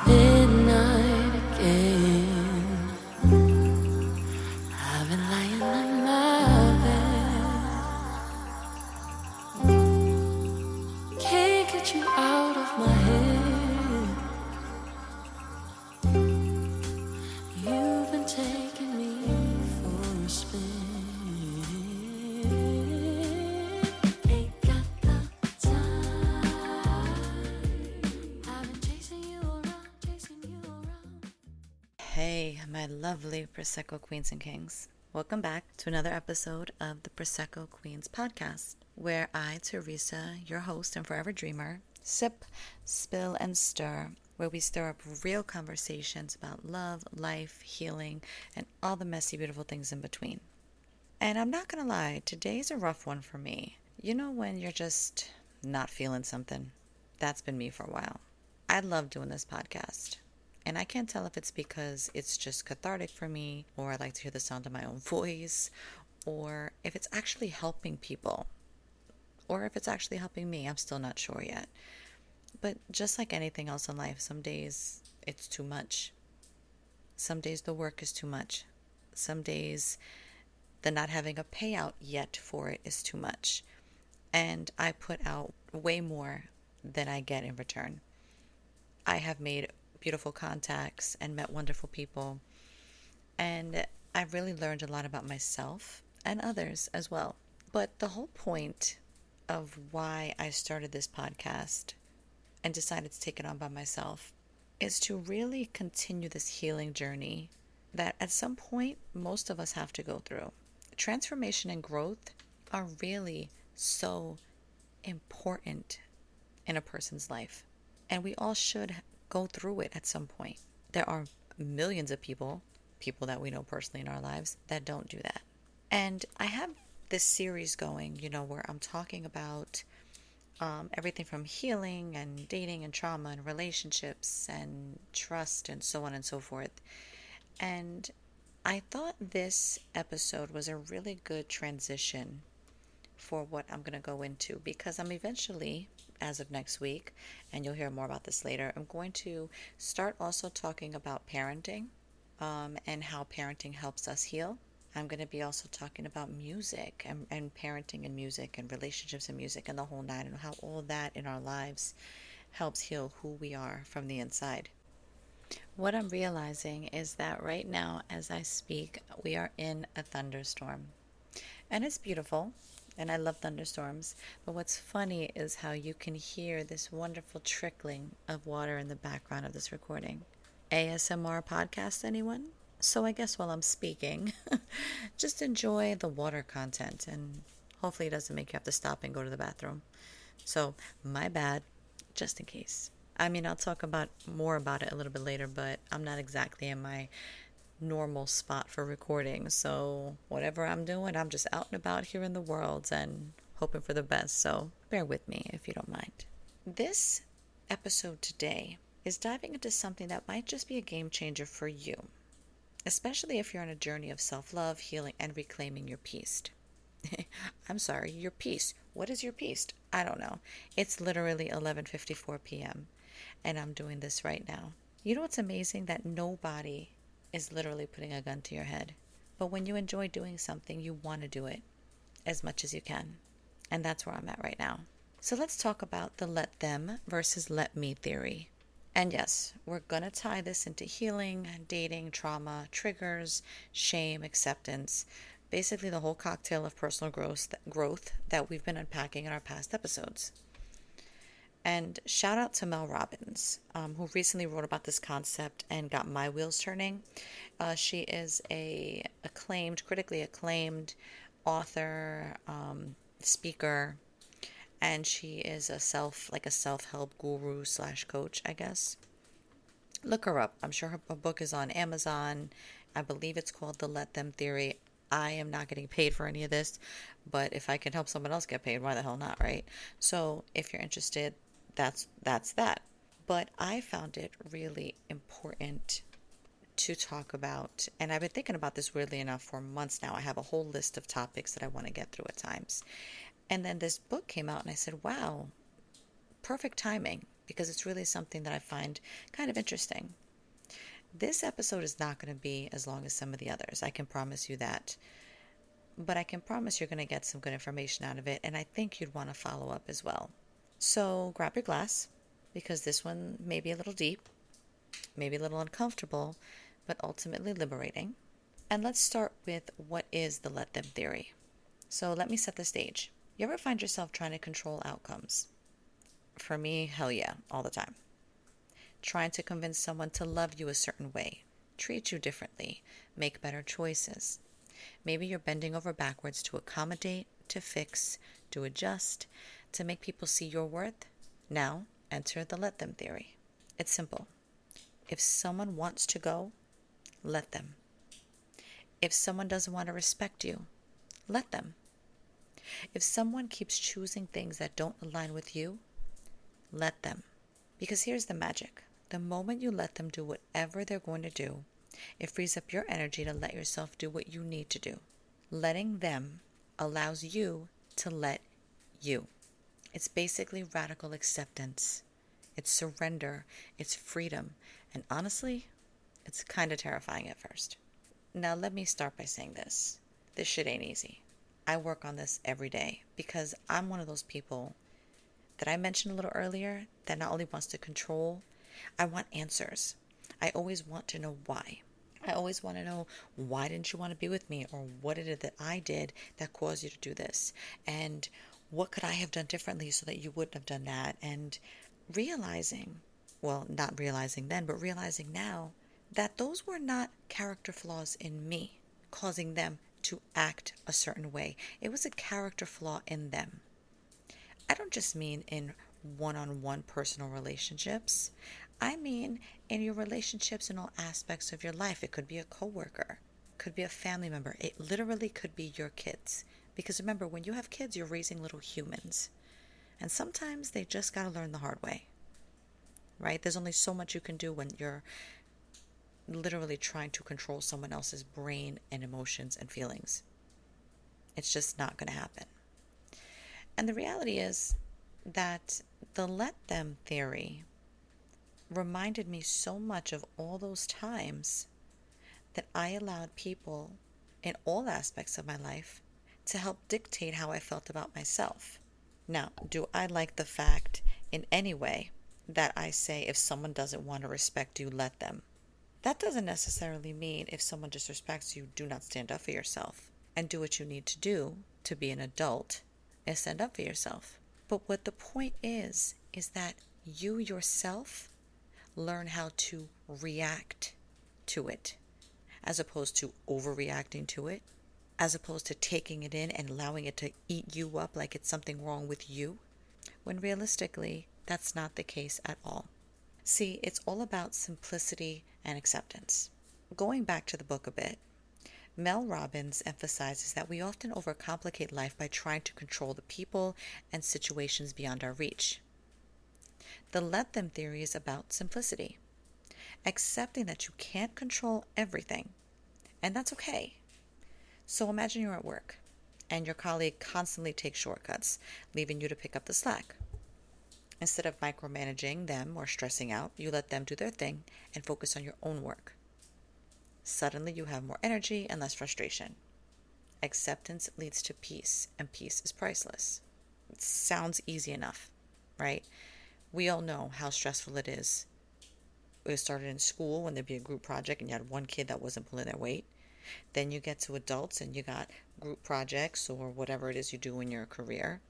Midnight again. I've been lying in my bed. Can't get you out of my head. You've been taking me for a spin. Ain't got the time. I've been chasing you around, chasing you around. Hey, my lovely Prosecco Queens and Kings. Welcome back to another episode of the Prosecco Queens podcast, where I, Teresa, your host and forever dreamer, sip, spill, and stir, where we stir up real conversations about love, life, healing, and all the messy, beautiful things in between. And I'm not gonna lie, today's a rough one for me. You know when you're just not feeling something? That's been me for a while. I love doing this podcast. And I can't tell if it's because it's just cathartic for me, or I like to hear the sound of my own voice, or if it's actually helping people, or if it's actually helping me. I'm still not sure yet. But just like anything else in life, some days it's too much. Some days the work is too much. Some days the not having a payout yet for it is too much. And I put out way more than I get in return. I have made beautiful contacts and met wonderful people. And I've really learned a lot about myself and others as well. But the whole point of why I started this podcast and decided to take it on by myself is to really continue this healing journey that at some point most of us have to go through. Transformation and growth are really so important in a person's life. And we all should go through it at some point. There are millions of people that we know personally in our lives, that don't do that. And I have this series going, where I'm talking about everything from healing and dating and trauma and relationships and trust and so on and so forth. And I thought this episode was a really good transition for what I'm going to go into, because I'm eventually, as of next week, and you'll hear more about this later, I'm going to start also talking about parenting and how parenting helps us heal. I'm going to be also talking about music and parenting and music and relationships and music and the whole nine, and how all that in our lives helps heal who we are from the inside. What I'm realizing is that right now, as I speak, we are in a thunderstorm. And it's beautiful, and I love thunderstorms. But what's funny is how you can hear this wonderful trickling of water in the background of this recording. ASMR podcast, anyone? So I guess while I'm speaking, just enjoy the water content, and hopefully it doesn't make you have to stop and go to the bathroom. So my bad, just in case. I mean, I'll talk about more about it a little bit later, but I'm not exactly in my normal spot for recording. So whatever I'm doing, I'm just out and about here in the world and hoping for the best. So bear with me if you don't mind. This episode today is diving into something that might just be a game changer for you, especially if you're on a journey of self-love, healing, and reclaiming your peace. I'm sorry, your peace. What is your peace? I don't know. It's literally 11:54 p.m. and I'm doing this right now. You know what's amazing? That nobody is literally putting a gun to your head. But when you enjoy doing something, you want to do it as much as you can. And that's where I'm at right now. So let's talk about the let them versus let me theory. And yes, we're going to tie this into healing, dating, trauma, triggers, shame, acceptance, basically the whole cocktail of personal growth that we've been unpacking in our past episodes. And shout out to Mel Robbins, who recently wrote about this concept and got my wheels turning. She is a critically acclaimed author, speaker, and she is a self-help guru / coach, I guess. Look her up. I'm sure her book is on Amazon. I believe it's called The Let Them Theory. I am not getting paid for any of this, but if I can help someone else get paid, why the hell not, right? So if you're interested, that's that. But I found it really important to talk about, and I've been thinking about this, weirdly enough, for months now. I have a whole list of topics that I want to get through at times. And then this book came out and I said, wow, perfect timing. because it's really something that I find kind of interesting. This episode is not going to be as long as some of the others. I can promise you that. But I can promise you're going to get some good information out of it, and I think you'd want to follow up as well. So grab your glass, because this one may be a little deep, maybe a little uncomfortable, but ultimately liberating. And let's start with what is the let them theory. So let me set the stage. You ever find yourself trying to control outcomes? For me, hell yeah, all the time. Trying to convince someone to love you a certain way, treat you differently, make better choices. Maybe you're bending over backwards to accommodate, to fix, to adjust, to make people see your worth. Now, enter the let them theory. It's simple. If someone wants to go, let them. If someone doesn't want to respect you, let them. If someone keeps choosing things that don't align with you, let them. Because here's the magic. The moment you let them do whatever they're going to do, it frees up your energy to let yourself do what you need to do. Letting them allows you to let you. It's basically radical acceptance. It's surrender. It's freedom. And honestly, it's kind of terrifying at first. Now, let me start by saying this. This shit ain't easy. I work on this every day because I'm one of those people that I mentioned a little earlier that not only wants to control, I want answers. I always want to know why. I always want to know, why didn't you want to be with me? Or what is it that I did that caused you to do this? And what could I have done differently so that you wouldn't have done that? And realizing, well, not realizing then, but realizing now, that those were not character flaws in me causing them to act a certain way. It was a character flaw in them. I don't just mean in one-on-one personal relationships. I mean in your relationships in all aspects of your life. It could be a coworker, could be a family member. It literally could be your kids. Because remember, when you have kids, you're raising little humans. And sometimes they just got to learn the hard way, right? There's only so much you can do when you're literally trying to control someone else's brain and emotions and feelings. It's just not going to happen. And the reality is that the let them theory reminded me so much of all those times that I allowed people in all aspects of my life to help dictate how I felt about myself. Now, do I like the fact in any way that I say if someone doesn't want to respect you, let them? That doesn't necessarily mean if someone disrespects you, do not stand up for yourself and do what you need to do to be an adult and stand up for yourself. But what the point is that you yourself learn how to react to it as opposed to overreacting to it, as opposed to taking it in and allowing it to eat you up like it's something wrong with you, when realistically, that's not the case at all. See, it's all about simplicity and acceptance. Going back to the book a bit, Mel Robbins emphasizes that we often overcomplicate life by trying to control the people and situations beyond our reach. The let them theory is about simplicity, accepting that you can't control everything, and that's okay. So imagine you're at work, and your colleague constantly takes shortcuts, leaving you to pick up the slack. Instead of micromanaging them or stressing out, you let them do their thing and focus on your own work. Suddenly you have more energy and less frustration. Acceptance leads to peace, and peace is priceless. It sounds easy enough, right? We all know how stressful it is. It started in school when there'd be a group project and you had one kid that wasn't pulling their weight. Then you get to adults and you got group projects or whatever it is you do in your career.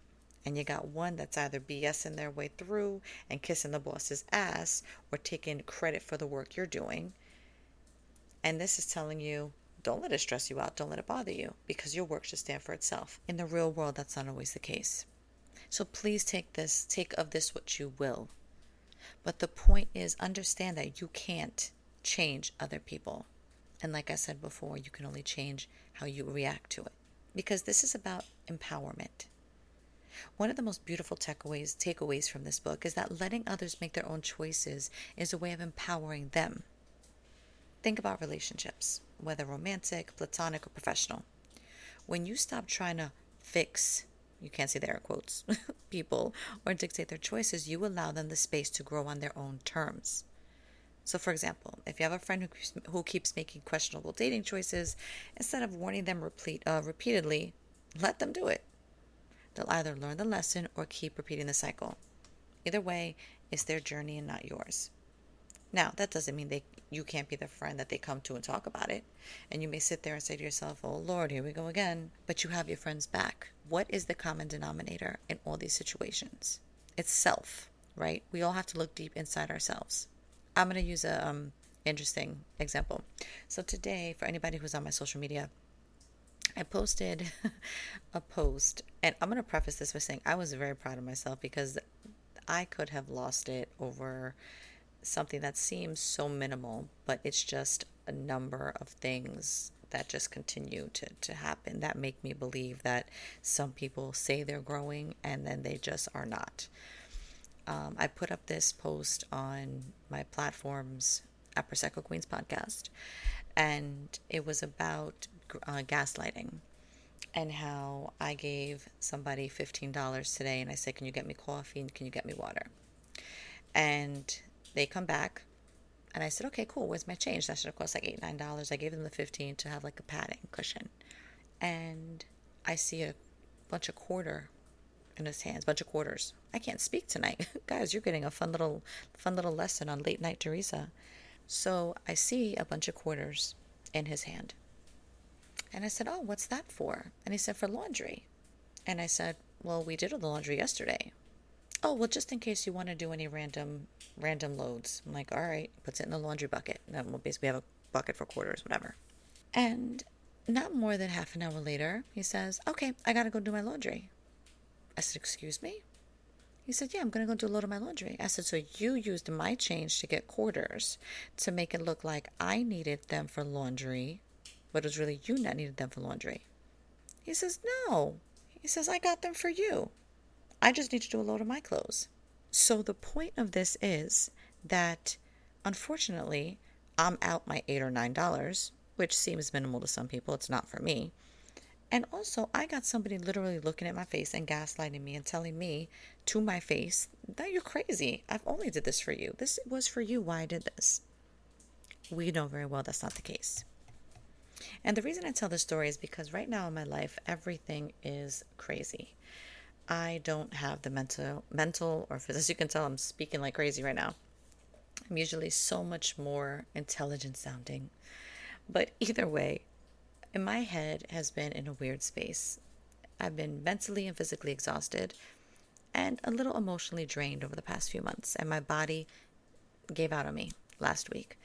And you got one that's either BSing their way through and kissing the boss's ass or taking credit for the work you're doing. And this is telling you, don't let it stress you out, don't let it bother you, because your work should stand for itself. In the real world, that's not always the case. So please take of this what you will. But the point is, understand that you can't change other people. And like I said before, you can only change how you react to it. Because this is about empowerment. One of the most beautiful takeaways from this book is that letting others make their own choices is a way of empowering them. Think about relationships, whether romantic, platonic, or professional. When you stop trying to fix you can't see the air quotes, people, or dictate their choices. You allow them the space to grow on their own terms. So, for example, if you have a friend who keeps making questionable dating choices, instead of warning them repeatedly, let them do it. They'll either learn the lesson or keep repeating the cycle. Either way, it's their journey and not yours. Now, that doesn't mean you can't be the friend that they come to and talk about it. And you may sit there and say to yourself, oh Lord, here we go again. But you have your friends back. What is the common denominator in all these situations? It's self, right? We all have to look deep inside ourselves. I'm going to use a interesting example. So today, for anybody who's on my social media, I posted a post, and I'm going to preface this by saying I was very proud of myself because I could have lost it over something that seems so minimal, but it's just a number of things that just continue to happen that make me believe that some people say they're growing and then they just are not. I put up this post on my platforms at Prosecco Queens podcast, and it was about gaslighting and how I gave somebody $15 today and I said, can you get me coffee and can you get me water? And they come back and I said, okay, cool, where's my change? That should have cost like $8, $9. I gave them the 15 to have like a padding cushion. And I see a bunch of quarter in his hands, bunch of quarters. I can't speak tonight. Guys, you're getting a fun little lesson on late night Teresa. So I see a bunch of quarters in his hand. And I said, oh, what's that for? And he said, for laundry. And I said, well, we did all the laundry yesterday. Oh, well, just in case you want to do any random loads. I'm like, all right, puts it in the laundry bucket. And then we'll basically have a bucket for quarters, whatever. And not more than half an hour later, he says, okay, I got to go do my laundry. I said, excuse me? He said, yeah, I'm going to go do a load of my laundry. I said, so you used my change to get quarters to make it look like I needed them for laundry, but it was really you that needed them for laundry. He says, no. He says, I got them for you. I just need to do a load of my clothes. So the point of this is that, unfortunately, I'm out my $8 or $9, which seems minimal to some people. It's not for me. And also, I got somebody literally looking at my face and gaslighting me and telling me to my face that you're crazy. I've only did this for you. This was for you why I did this. We know very well that's not the case. And the reason I tell this story is because right now in my life, everything is crazy. I don't have the mental or physical. As you can tell, I'm speaking like crazy right now. I'm usually so much more intelligent sounding. But either way, my head has been in a weird space. I've been mentally and physically exhausted and a little emotionally drained over the past few months. And my body gave out on me last week.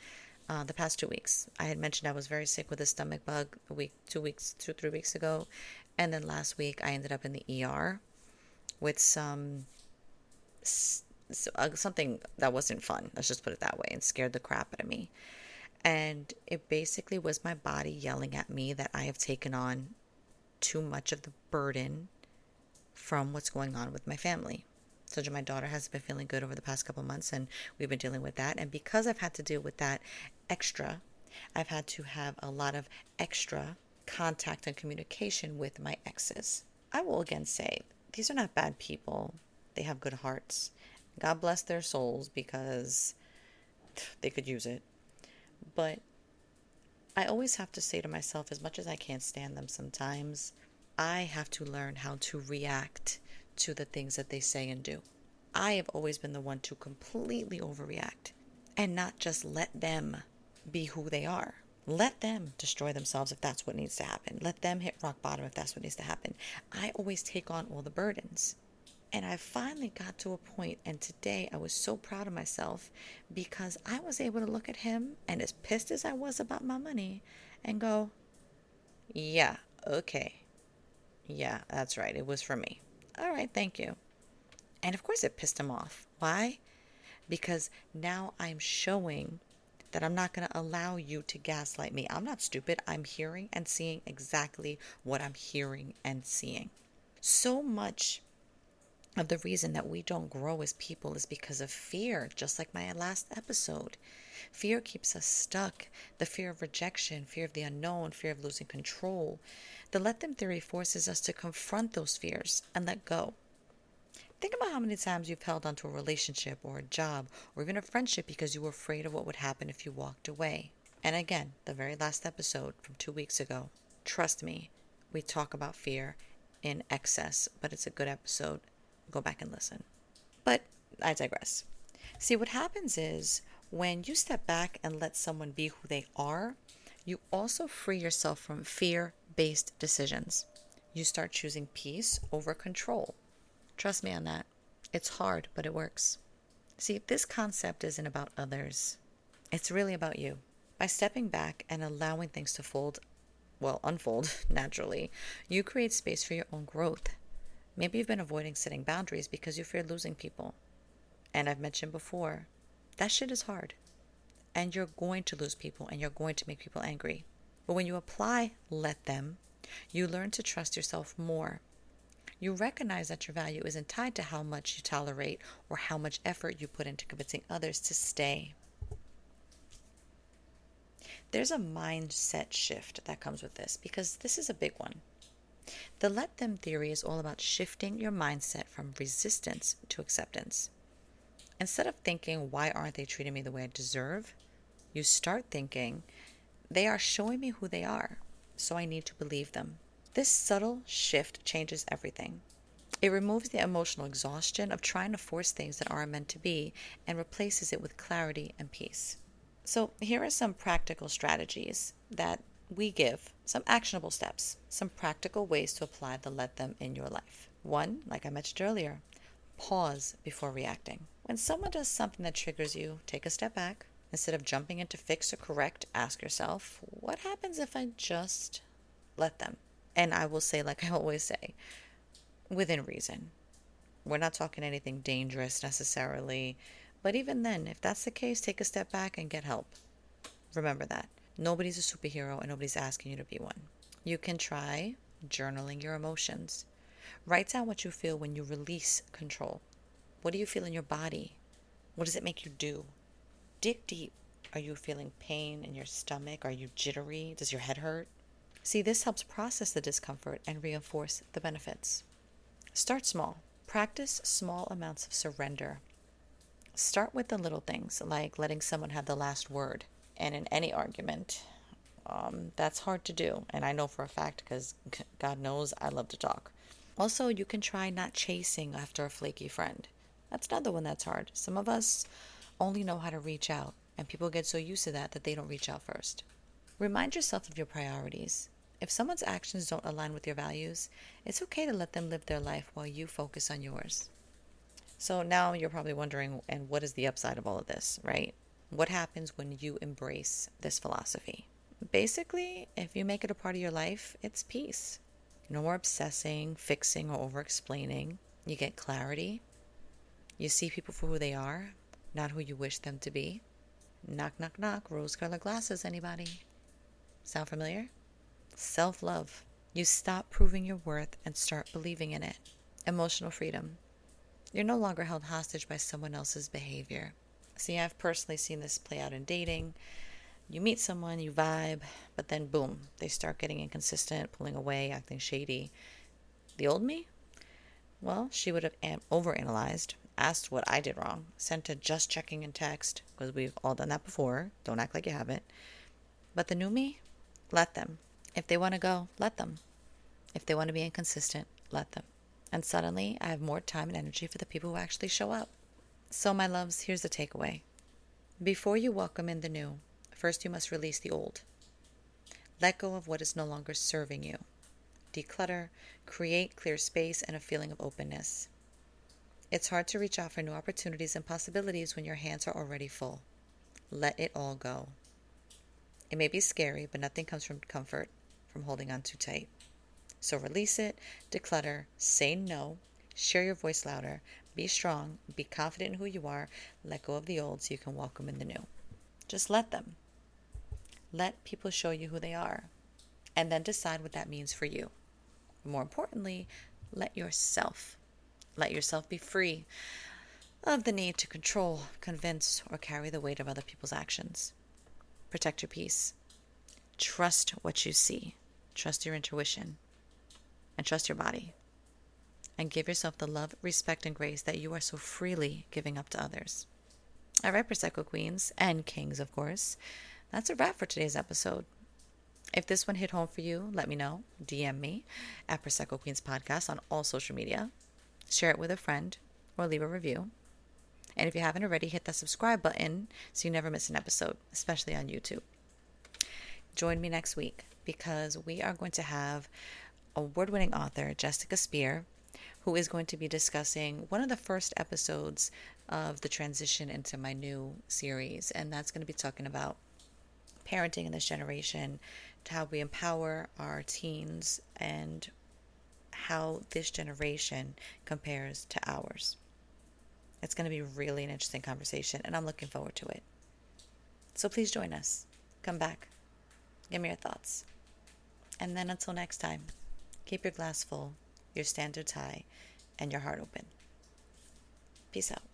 The past 2 weeks. I had mentioned I was very sick with a stomach bug 3 weeks ago. And then last week I ended up in the ER with something that wasn't fun. Let's just put it that way, and scared the crap out of me. And it basically was my body yelling at me that I have taken on too much of the burden from what's going on with my family. So my daughter hasn't been feeling good over the past couple months, and we've been dealing with that. And because I've had to deal with that extra, I've had to have a lot of extra contact and communication with my exes. I will again say, these are not bad people. They have good hearts. God bless their souls because they could use it. But I always have to say to myself, as much as I can't stand them sometimes, I have to learn how to react to the things that they say and do. I have always been the one to completely overreact and not just let them be who they are. Let them destroy themselves if that's what needs to happen. Let them hit rock bottom if that's what needs to happen. I always take on all the burdens. And I finally got to a point, and today I was so proud of myself because I was able to look at him, and as pissed as I was about my money, and go, yeah, okay. Yeah, that's right. It was for me. All right, thank you. And of course it pissed him off. Why? Because now I'm showing that I'm not going to allow you to gaslight me. I'm not stupid. I'm hearing and seeing exactly what I'm hearing and seeing. So much of the reason that we don't grow as people is because of fear, just like my last episode. Fear keeps us stuck. The fear of rejection, fear of the unknown, fear of losing control. The let them theory forces us to confront those fears and let go. Think about how many times you've held onto a relationship or a job or even a friendship because you were afraid of what would happen if you walked away. And again, the very last episode from 2 weeks ago, trust me, we talk about fear in excess, but it's a good episode. Go back and listen. But I digress. See, what happens is when you step back and let someone be who they are, you also free yourself from fear-based decisions. You start choosing peace over control. Trust me on that. It's hard, but it works. See, this concept isn't about others. It's really about you. By stepping back and allowing things to unfold naturally, you create space for your own growth. Maybe you've been avoiding setting boundaries because you fear losing people. And I've mentioned before, that shit is hard. And you're going to lose people and you're going to make people angry. But when you apply let them, you learn to trust yourself more. You recognize that your value isn't tied to how much you tolerate or how much effort you put into convincing others to stay. There's a mindset shift that comes with this because this is a big one. The let them theory is all about shifting your mindset from resistance to acceptance. Instead of thinking, why aren't they treating me the way I deserve? You start thinking, they are showing me who they are, so I need to believe them. This subtle shift changes everything. It removes the emotional exhaustion of trying to force things that aren't meant to be and replaces it with clarity and peace. So here are some practical strategies that we give, some actionable steps, some practical ways to apply the let them in your life. 1, like I mentioned earlier, pause before reacting. When someone does something that triggers you, take a step back. Instead of jumping in to fix or correct, ask yourself, what happens if I just let them? And I will say, like I always say, within reason. We're not talking anything dangerous necessarily, but even then, if that's the case, take a step back and get help. Remember that. Nobody's a superhero and nobody's asking you to be one. You can try journaling your emotions. Write down what you feel when you release control. What do you feel in your body? What does it make you do? Dig deep. Are you feeling pain in your stomach? Are you jittery? Does your head hurt? See, this helps process the discomfort and reinforce the benefits. Start small. Practice small amounts of surrender. Start with the little things, like letting someone have the last word. And in any argument, that's hard to do. And I know for a fact because God knows I love to talk. Also, you can try not chasing after a flaky friend. That's another one that's hard. Some of us only know how to reach out, and people get so used to that they don't reach out first. Remind yourself of your priorities. If someone's actions don't align with your values, it's okay to let them live their life while you focus on yours. So now you're probably wondering, and what is the upside of all of this, right? What happens when you embrace this philosophy? Basically, if you make it a part of your life, it's peace. No more obsessing, fixing, or over-explaining. You get clarity. You see people for who they are, not who you wish them to be. Knock, knock, knock. Rose-colored glasses, anybody? Sound familiar? Self-love. You stop proving your worth and start believing in it. Emotional freedom. You're no longer held hostage by someone else's behavior. See, I've personally seen this play out in dating. You meet someone, you vibe, but then boom, they start getting inconsistent, pulling away, acting shady. The old me? Well, she would have overanalyzed, asked what I did wrong, sent a just checking in text, because we've all done that before. Don't act like you haven't. But the new me? Let them. If they want to go, let them. If they want to be inconsistent, let them. And suddenly, I have more time and energy for the people who actually show up. So, my loves, here's the takeaway. Before you welcome in the new, first you must release the old. Let go of what is no longer serving you. Declutter, create clear space and a feeling of openness. It's hard to reach out for new opportunities and possibilities when your hands are already full. Let it all go. It may be scary, but nothing comes from comfort from holding on too tight. So release it, declutter, say no, share your voice louder, be strong, be confident in who you are, let go of the old so you can welcome in the new. Just let them. Let people show you who they are, and then decide what that means for you. More importantly, let yourself Let yourself be free of the need to control, convince, or carry the weight of other people's actions. Protect your peace. Trust what you see. Trust your intuition. And trust your body. And give yourself the love, respect, and grace that you are so freely giving up to others. All right, Prosecco Queens and Kings, of course. That's a wrap for today's episode. If this one hit home for you, let me know. DM me at Prosecco Queens Podcast on all social media. Share it with a friend or leave a review. And if you haven't already, hit that subscribe button so you never miss an episode, especially on YouTube. Join me next week because we are going to have award-winning author Jessica Spear, who is going to be discussing one of the first episodes of the transition into my new series. And that's going to be talking about parenting in this generation, to how we empower our teens and how this generation compares to ours. It's going to be really an interesting conversation, and I'm looking forward to it. So please join us. Come back. Give me your thoughts. And then until next time, keep your glass full, your standards high, and your heart open. Peace out.